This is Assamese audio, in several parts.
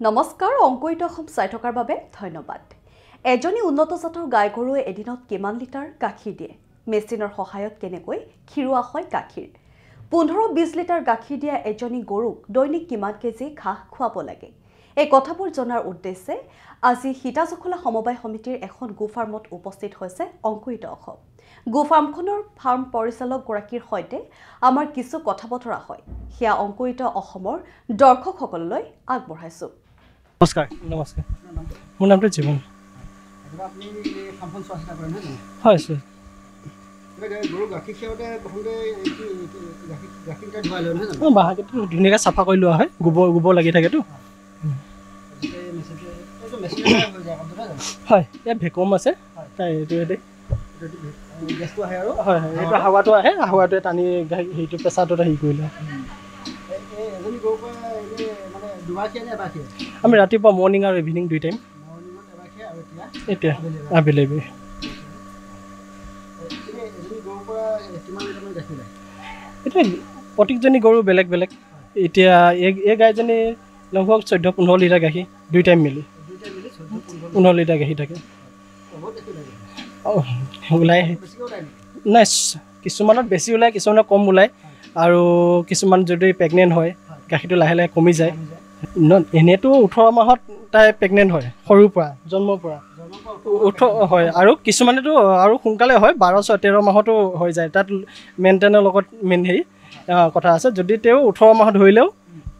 নমস্কাৰ অংকুৰিত অসম চাই থকাৰ বাবে ধন্যবাদ। এজনী উন্নত জাতৰ গাই গৰুৱে এদিনত কিমান লিটাৰ গাখীৰ দিয়ে? মেচিনৰ সহায়ত কেনেকৈ খিৰোৱা হয় গাখীৰ? 15-20 লিটাৰ গাখীৰ দিয়া এজনী গৰুক দৈনিক কিমান কেজি ঘাঁহ খুৱাব লাগে? এই কথাবোৰ জনাৰ উদ্দেশ্যে আজি হিতাজখলা সমবায় সমিতিৰ এখন গো ফাৰ্মত উপস্থিত হৈছে অংকুৰিত অসম। গো ফাৰ্মখনৰ ফাৰ্ম পৰিচালক গৰাকীৰ সৈতে আমাৰ কিছু কথা বতৰা হয়। সেয়া অংকুৰিত অসমৰ দৰ্শকসকললৈ আগবঢ়াইছো। নমস্কাৰ। মোৰ নামটো জীৱন। আপনি ফাৰ্মখন চোৱা চিতা কৰে নহয়? হয় ছাৰ। গৰু গাখীৰ খিৰাওঁতে প্ৰথমতে গাখীৰকেইটা ধুৱাই লয় নহয় জানো? বাঁহকেইটো ধুনীয়াকৈ চাফা কৰি লোৱা হয়, গোবৰ লাগি থাকেতো। হয়, ইয়াত ভেকুৱাম আছে, এইটো গেছটো আহে আৰু হয় হয়, এইটো হাৱাটো আহে, হাৱাটোৱে টানি হেৰিটো প্ৰেছাৰটোত হেৰি কৰি লয়। এজনী গৰুৰ পৰা মানে দুবাৰ খিয়াই নে এবাৰ খিয়াই? আমি ৰাতিপুৱা মৰ্ণিং আৰু ইভিনিং দুই টাইম। মৰ্ণিঙত এবাৰ খিয়াই আৰু এতিয়া আবেলি। এজনী গৰুৰ পৰা কিমান লিটাৰমান গাখীৰ লাগে? এতিয়া প্ৰত্যেকজনী গৰু বেলেগ বেলেগ। এতিয়া এই গাইজনী লগভগ 14-15 লিটাৰ গাখীৰ দুই টাইম মিলি 15 লিটাৰ গাখীৰ থাকে। ওলাই নাই, কিছুমানত বেছি ওলায়, কিছুমানত কম ওলায়, আৰু কিছুমান যদি প্ৰেগনেণ্ট হয় গাখীৰটো লাহে লাহে কমি যায়। এনেইতো 18 মাহত তাই প্ৰেগনেণ্ট হয়, সৰুৰ পৰা জন্মৰ পৰা 18 হয়, আৰু কিছুমানেতো আৰু সোনকালে হয়, 12-13 মাহতো হৈ যায়। তাত মেইনটেইনৰ লগত হেৰি কথা আছে। যদি তেওঁ 18 মাহত ধৰিলেও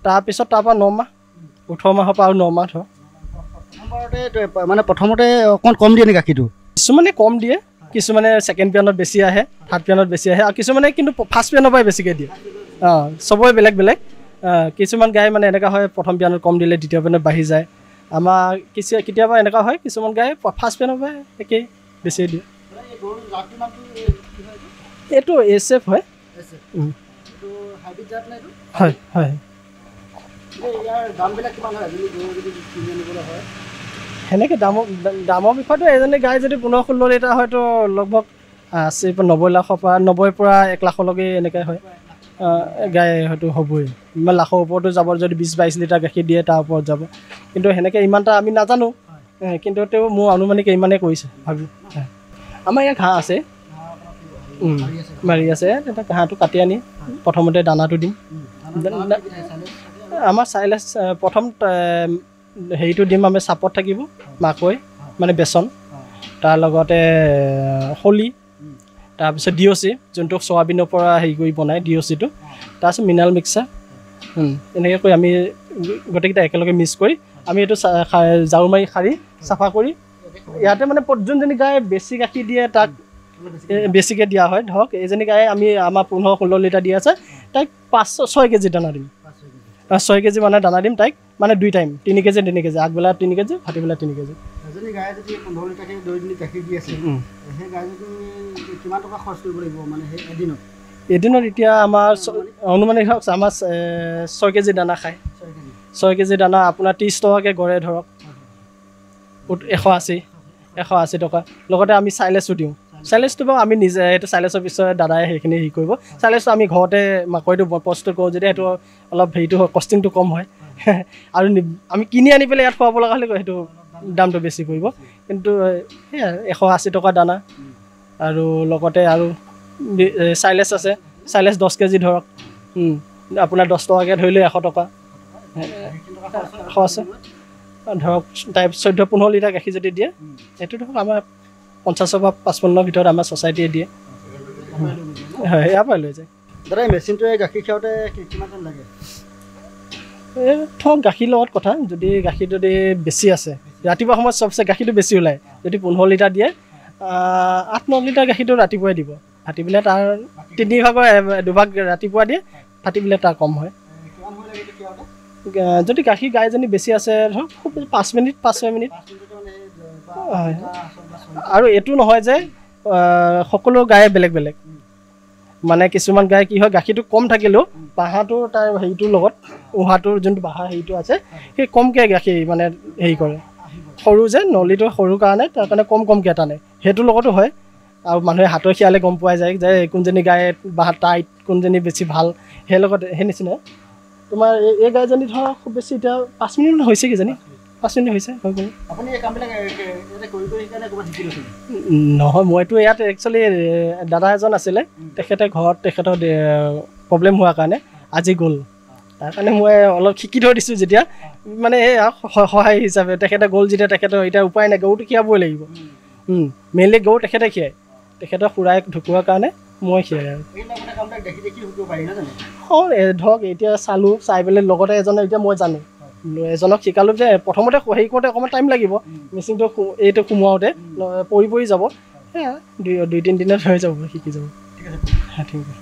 তাৰপিছত তাৰপৰা 9 মাহ, 18 মাহৰ পৰা আৰু 9 মাহ হয়। প্ৰথমতে অকণমান কম দিয়ে নি গাখীৰটো? কিছুমানে কম দিয়ে, কিছুমানে ছেকেণ্ড পিয়ানত বেছি আহে, থাৰ্ড পিয়ানত বেছি আহে, আৰু কিছুমানে কিন্তু ফাৰ্ষ্ট পিয়ানৰ পৰাই বেছিকৈ দিয়ে। চবৰে বেলেগ বেলেগ। কিছুমান গাই মানে এনেকুৱা হয়, প্ৰথম পিয়ানত কম দিলে দ্বিতীয় পিয়ানত বাঢ়ি যায়। আমাৰ কেতিয়াবা এনেকুৱা হয়, কিছুমান গাই ফাৰ্ষ্ট পিয়ানৰ পৰাই একেই বেছিয়ে দিয়ে। এইটো SF হয়। হয় হয়। সেনেকৈ দামৰ বিষয়টো এজনী গাই যদি 15-16 লিটাৰ হয়তো লগভগ 90 লাখৰ পৰা 90 পৰা 1 লাখলৈকে এনেকৈ হয়। গাই হয়তো হ'বই, ইমান লাখৰ ওপৰতো যাব। যদি 20-22 লিটাৰ গাখীৰ দিয়ে তাৰ ওপৰত যাব, কিন্তু সেনেকৈ ইমানটা আমি নাজানো, কিন্তু তেওঁ মোৰ আনুমানিক ইমানেই কৰিছে ভাবি। আমাৰ ইয়াত ঘাঁহ আছে, মাৰি আছে। তেতিয়া ঘাঁহটো কাটি আনি প্ৰথমতে দানাটো দিম। আমাৰ চাইলেছ প্ৰথম হেৰিটো দিম, আমি চাপত থাকিব মাকৈ, মানে বেচন, তাৰ লগতে হলি, তাৰপিছত DOC, যোনটো চয়াবিনৰ পৰা হেৰি কৰি বনায় DOCটো, তাৰপিছত মিনাৰেল মিক্সাৰ। এনেকৈ কৰি আমি গোটেইকেইটা একেলগে মিক্স কৰি আমি এইটো ঝাৰু মাৰি সাৰি চাফা কৰি ইয়াতে মানে যোনজনী গাই বেছি গাখীৰ দিয়ে তাক বেছিকৈ দিয়া হয়। ধৰক এইজনী গাই আমাৰ 15-16 লিটাৰ দি আছে, তাইক 5-6 কেজি দানা দিম। 6 কেজি মানে দানা দিম তাইক, মানে 2 টাইম 3 কেজি, আগবেলা 3 কেজি, ভাটিবেলা 3 কেজি। এজনী গাই যদি 15 লিটাৰকৈ দৈনিক গাখীৰ দি আছে, সেই গাই যদি কিমান টকা খৰচ কৰিব লাগিব মানে সেই এদিনত? এতিয়া আমাৰ অনুমানিক হওক, আমাৰ 6 কেজি দানা খায়। 6 কেজি দানা আপোনাৰ 30 টকাকৈ গড়ে ধৰক, 180 টকা। লগতে আমি চাইলেছো দিওঁ। চাইলেছটো বাৰু আমি নিজে, সেইটো চাইলেছৰ পিছত দাদাই সেইখিনি হেৰি কৰিব। চাইলেছটো আমি ঘৰতে মাকৈটো প্ৰস্তুত কৰোঁ, যদি সেইটো অলপ হেৰিটো হয়, কষ্টিংটো কম হয়। আৰু আমি কিনি আনি পেলাই ইয়াত খুৱাব লগা হ'লে সেইটো দামটো বেছি পৰিব। কিন্তু সেয়া 180 টকা দানা, আৰু লগতে আৰু চাইলেছ আছে। চাইলেছ 10 কেজি ধৰক, আপোনাৰ 10 টকাকৈ ধৰিলে 100 টকা খৰচ ধৰক। তাই 14-15 লিটাৰ গাখীৰ যদি দিয়ে, সেইটো ধৰক আমাৰ 50 পৰা 55 ভিতৰত আমাৰ ছ'চাইটিয়ে দিয়ে। হয়, ইয়াৰ পৰাই লৈ যায়। দাদা, মেচিনটোৱে গাখীৰ খিৰাওঁতে কিমান টাইম লাগে? ধৰক গাখীৰ লগত কথা। যদি গাখীৰ যদি বেছি আছে, ৰাতিপুৱা সময়ত চবচে গাখীৰটো বেছি ওলায়। যদি 15 লিটাৰ দিয়ে, 8-9 লিটাৰ গাখীৰটো ৰাতিপুৱাই দিব। ভাটিবেলা তাৰ 3 ভাগৰ 2 ভাগ ৰাতিপুৱা দিয়ে, ভাটিবেলা তাৰ কম হয়। যদি গাখীৰ গাইজনী বেছি আছে ধৰক খুব 5-6 মিনিট। হয়, আৰু এইটো নহয় যে সকলো গায়ে বেলেগ বেলেগ। মানে কিছুমান গাই কি হয়, গাখীৰটো কম থাকিলেও বাহাটোৰ তাৰ হেৰিটোৰ লগত, উহাটোৰ যোনটো বাহা হেৰিটো আছে, সেই কমকৈ গাখীৰ মানে হেৰি কৰে। সৰু যে নলীটো সৰু কাৰণে তাৰ কাৰণে কমকৈ টানে, সেইটোৰ লগতো হয়। আৰু মানুহে হাতৰ খিয়ালে গম পোৱা যায় যে কোনজনী গাই বাহা টাইট, কোনজনী বেছি ভাল, সেই লগত সেই নিচিনা। তোমাৰ এই গাইজনী ধৰক খুব বেছি এতিয়া 5 মিনিট হৈছে কিজানি 5 মিনিট হৈছে হৈ গ'ল আপুনি এই কামবিলাক ইয়াতে কৰি সেইকাৰণে ক'ৰবাত শিকি লৈছিল নহয় মইতো ইয়াত একচুৱেলি দাদা এজন আছিলে তেখেতে ঘৰত তেখেতৰ প্ৰব্লেম হোৱাৰ কাৰণে আজি গ'ল তাৰ কাৰণে মই অলপ শিকি থৈ দিছোঁ যেতিয়া মানে এই সহায় হিচাপে তেখেতে গ'ল যেতিয়া তেখেতৰ এতিয়া উপায় নাই গৰুটো খীৰাবই লাগিব মেইনলি গৰু তেখেতে খীৰাই তেখেতৰ খুৰাই ঢুকোৱাৰ কাৰণে মই খীৰাই আৰু ধৰক এতিয়া চালোঁ চাই পেলাই লগতে এজনে এতিয়া মই জানো এজনক শিকালোঁ যে প্ৰথমতে হেৰি কৰোঁতে অকণমান টাইম লাগিব মেচিনটো এইটো সোমোৱাওঁতে পৰি যাব সেয়া 2-3 দিনত হৈ যাব শিকি যাব ঠিক আছে